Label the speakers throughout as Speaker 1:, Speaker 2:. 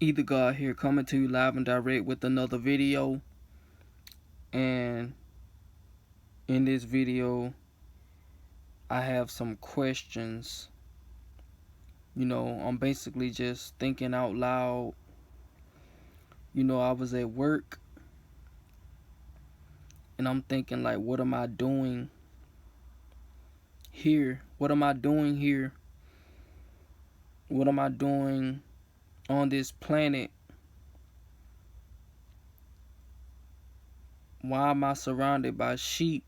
Speaker 1: Either God here, coming to you live and direct with another video. And in this video, I have some questions. I'm basically just thinking out loud. I was at work and I'm thinking, like, what am I doing here? What am I doing here? What am I doing on this planet? Why am I surrounded by sheep?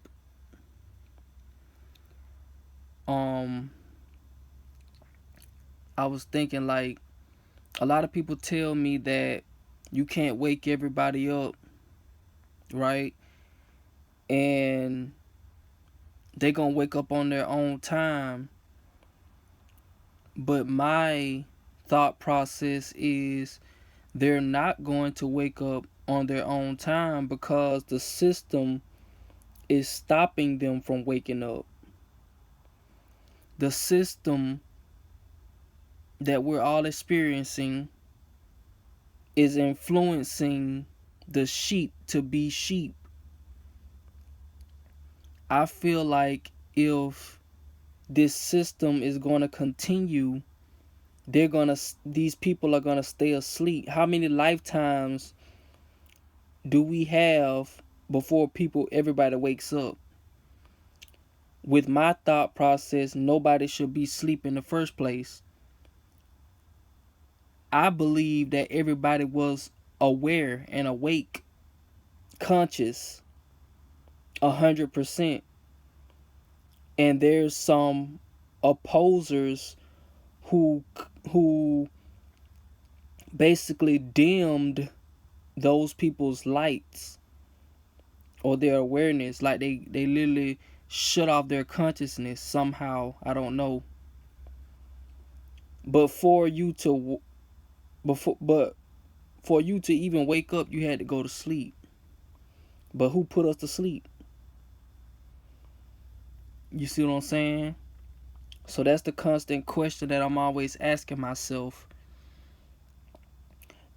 Speaker 1: I was thinking, like, a lot of people tell me that you can't wake everybody up, right? And they gonna wake up on their own time. But my thought process is they're not going to wake up on their own time because the system is stopping them from waking up. The system that we're all experiencing is influencing the sheep to be sheep. I feel like if this system is going to continue, these people are going to stay asleep. How many lifetimes do we have before everybody wakes up? With my thought process, nobody should be asleep in the first place. I believe that everybody was aware and awake, conscious, 100%. And there's some opposers who basically dimmed those people's lights or their awareness. Like they literally shut off their consciousness somehow. I don't know. But for you to even wake up, you had to go to sleep. But who put us to sleep? You see what I'm saying? So that's the constant question that I'm always asking myself.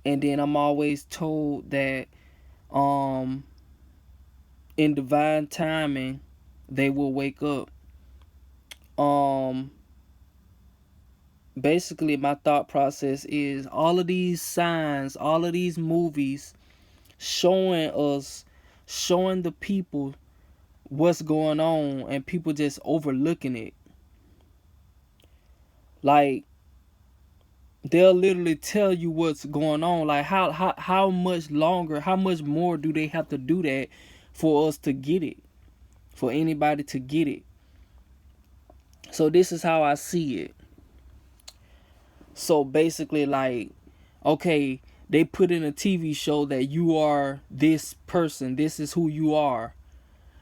Speaker 1: And then I'm always told that in divine timing they will wake up. Basically my thought process is all of these signs, all of these movies showing the people what's going on, and people just overlooking it. Like, they'll literally tell you what's going on. Like, how much longer, how much more do they have to do that for us to get it, for anybody to get it? So this is how I see it. So basically, like, okay, they put in a TV show that you are this person, this is who you are,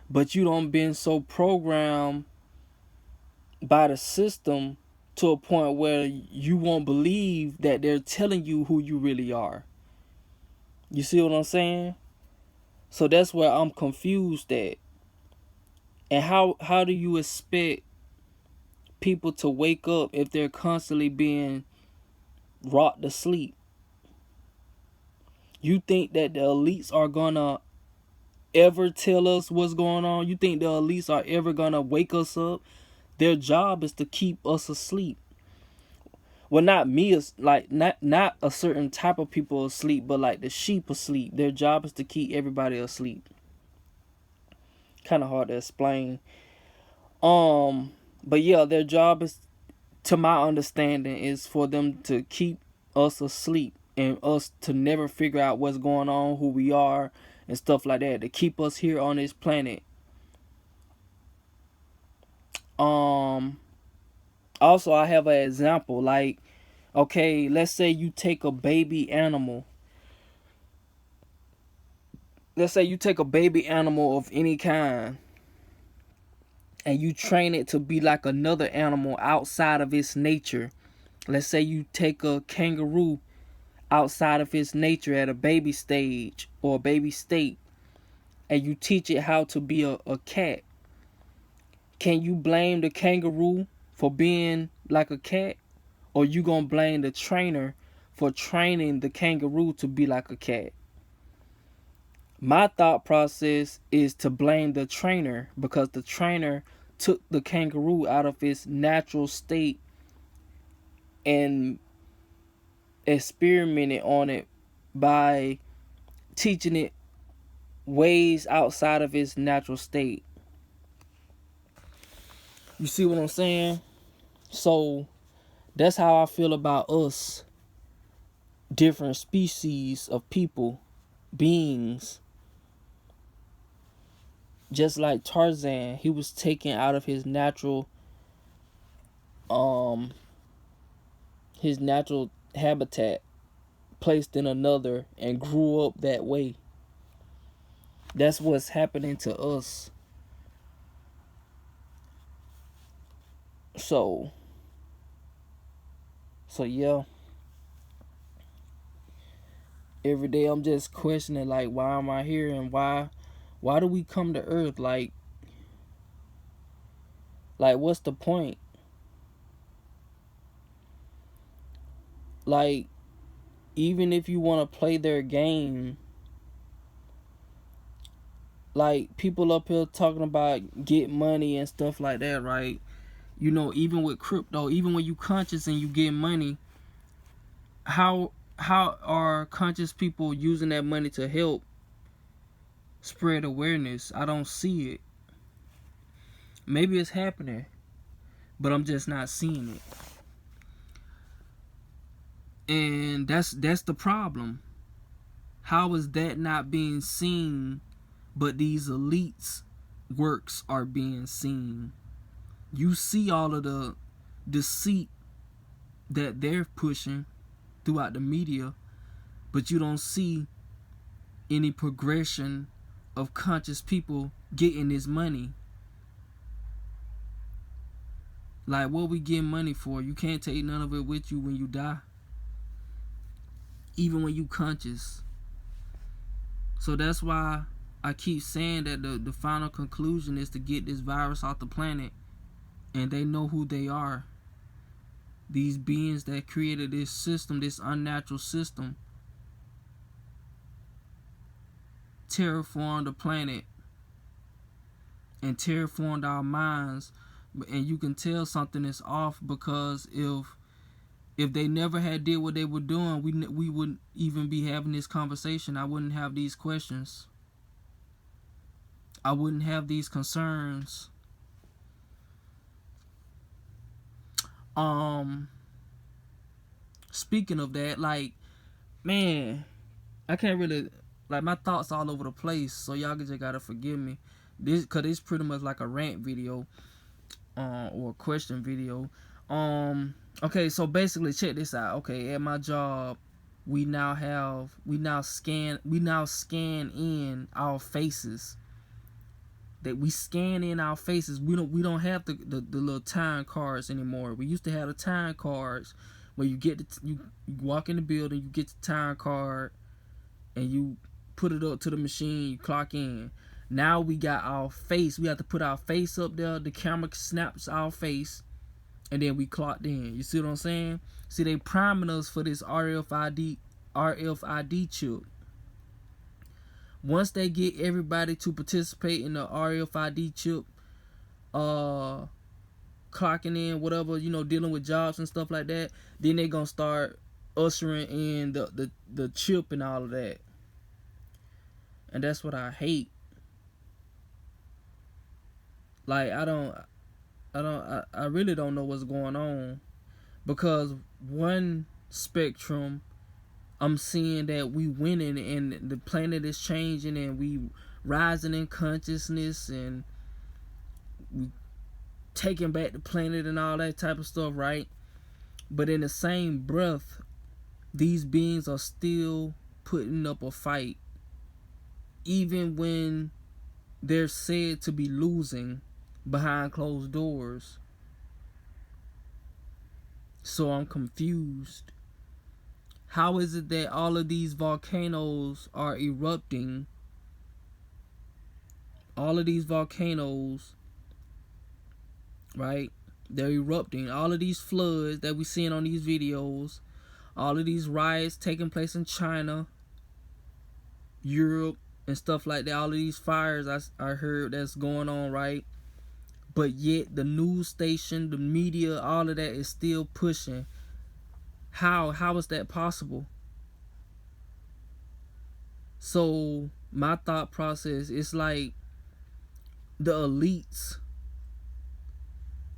Speaker 1: but you don't been so programmed by the system to a point where you won't believe that they're telling you who you really are. You see what I'm saying? So that's where I'm confused at. And how do you expect people to wake up if they're constantly being rocked to sleep? You think that the elites are gonna ever tell us what's going on? You think the elites are ever gonna wake us up? Their job is to keep us asleep. Well, not me, like not a certain type of people asleep, but like the sheep asleep. Their job is to keep everybody asleep. Kind of hard to explain. But yeah, their job is, to my understanding, is for them to keep us asleep and us to never figure out what's going on, who we are, and stuff like that. To keep us here on this planet. Also, I have an example. Like, okay, let's say you take a baby animal. Let's say you take a baby animal of any kind and you train it to be like another animal outside of its nature. Let's say you take a kangaroo outside of its nature at a baby stage or a baby state, and you teach it how to be a cat. Can you blame the kangaroo for being like a cat? Or you gonna blame the trainer for training the kangaroo to be like a cat. My thought process is to blame the trainer, because the trainer took the kangaroo out of its natural state and experimented on it by teaching it ways outside of its natural state. You see what I'm saying? So that's how I feel about us, different species of people, beings. Just like Tarzan, he was taken out of his natural habitat, placed in another, and grew up that way. That's what's happening to us. So yeah. Every day I'm just questioning, like, why am I here, and why do we come to Earth? Like what's the point? Like, even if you want to play their game, like, people up here talking about get money and stuff like that, right? You know, even with crypto, even when you conscious and you get money, how are conscious people using that money to help spread awareness? I don't see it. Maybe it's happening, but I'm just not seeing it. And that's the problem. How is that not being seen, but these elites' works are being seen? You see all of the deceit that they're pushing throughout the media, but you don't see any progression of conscious people getting this money. Like, what we getting money for? You can't take none of it with you when you die, even when you conscious. So that's why I keep saying that the final conclusion is to get this virus off the planet, and they know who they are. These beings that created this system, this unnatural system, terraformed the planet and terraformed our minds. And you can tell something is off, because if they never had did what they were doing, we wouldn't even be having this conversation. I wouldn't have these questions. I wouldn't have these concerns. Speaking of that, like, man, I can't really, like, my thoughts all over the place, so y'all just gotta forgive me. This, cause it's pretty much like a rant video, or a question video. Okay, so basically, check this out. Okay, at my job, we now scan in our faces. That we scan in our faces. We don't have the little time cards anymore. We used to have the time cards where you walk in the building, you get the time card, and you put it up to the machine, you clock in. Now we got our face. We have to put our face up there. The camera snaps our face, and then we clocked in. You see what I'm saying? See, they priming us for this RFID chip. Once they get everybody to participate in the RFID chip, clocking in, whatever, dealing with jobs and stuff like that, then they gonna start ushering in the chip and all of that. And that's what I hate. Like, I really don't know what's going on, because one spectrum, I'm seeing that we winning and the planet is changing and we rising in consciousness and we taking back the planet and all that type of stuff, right? But in the same breath, these beings are still putting up a fight, even when they're said to be losing behind closed doors. So I'm confused. How is it that all of these volcanoes are erupting? All of these volcanoes, right? They're erupting. All of these floods that we're seeing on these videos, all of these riots taking place in China, Europe, and stuff like that. All of these fires I heard that's going on, right? But yet the news station, the media, all of that is still pushing. How is that possible? So my thought process is like the elites,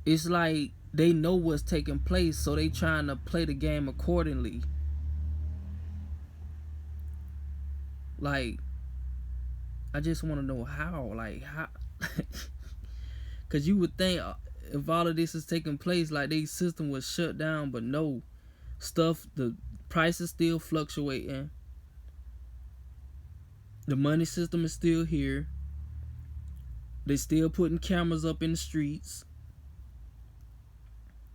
Speaker 1: it's like they know what's taking place, so they trying to play the game accordingly. Like, I just want to know how, like how, because you would think if all of this is taking place, like their system was shut down, but no, the price is still fluctuating. The money system is still here. They still putting cameras up in the streets.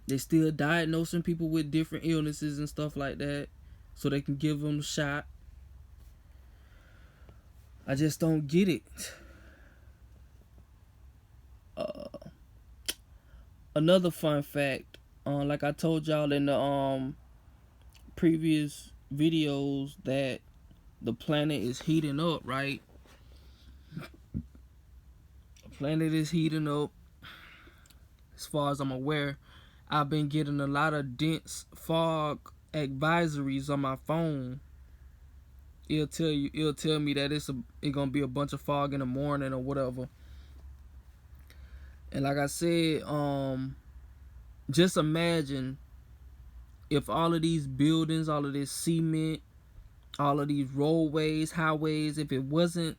Speaker 1: They still diagnosing people with different illnesses and stuff like that, so they can give them a shot. I just don't get it. Another fun fact, like I told y'all in the previous videos, that the planet is heating up, right? The planet is heating up. As far as I'm aware, I've been getting a lot of dense fog advisories on my phone. It'll tell me that it's gonna be a bunch of fog in the morning or whatever. And like I said, just imagine if all of these buildings, all of this cement, all of these roadways, highways, if it wasn't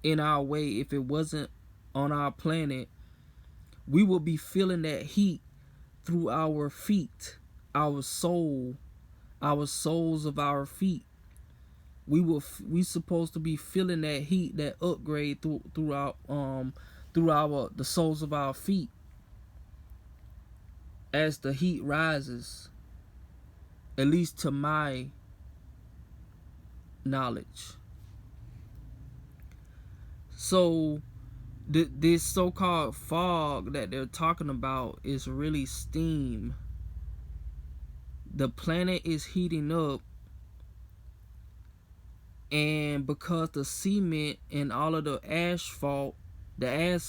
Speaker 1: in our way, if it wasn't on our planet, we would be feeling that heat through our feet, our soles of our feet. We supposed to be feeling that heat, that upgrade through the soles of our feet as the heat rises, at least to my knowledge. So this so-called fog that they're talking about is really steam. The planet is heating up, and because the cement and all of the asphalt that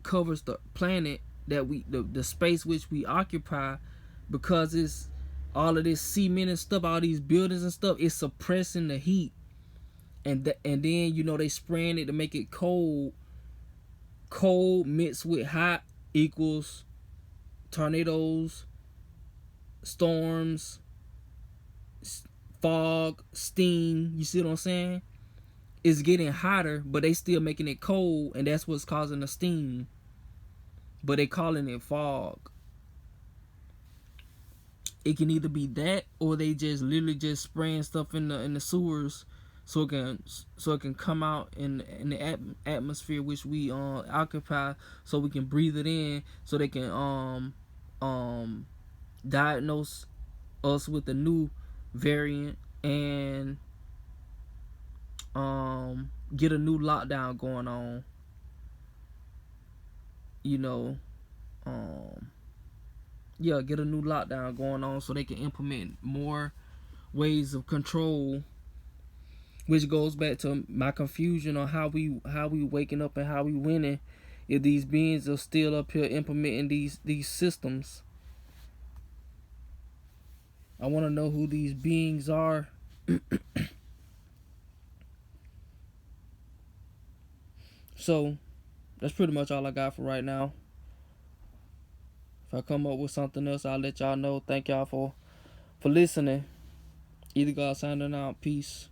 Speaker 1: covers the planet, that the space which we occupy, because it's all of this cement and stuff, all these buildings and stuff, it's suppressing the heat. And then they spraying it to make it cold. Cold mixed with hot equals tornadoes, storms, fog, steam. You see what I'm saying? It's getting hotter, but they still making it cold, and that's what's causing the steam. But they calling it fog. It can either be that, or they just literally just spraying stuff in the sewers, so it can come out in the atmosphere which we occupy, so we can breathe it in, so they can diagnose us with a new variant and get a new lockdown going on. Get a new lockdown going on, so they can implement more ways of control, which goes back to my confusion on how we waking up and how we winning if these beings are still up here implementing these systems. I want to know who these beings are. So that's pretty much all I got for right now. If I come up with something else, I'll let y'all know. Thank y'all for listening. Either God signing out. Peace.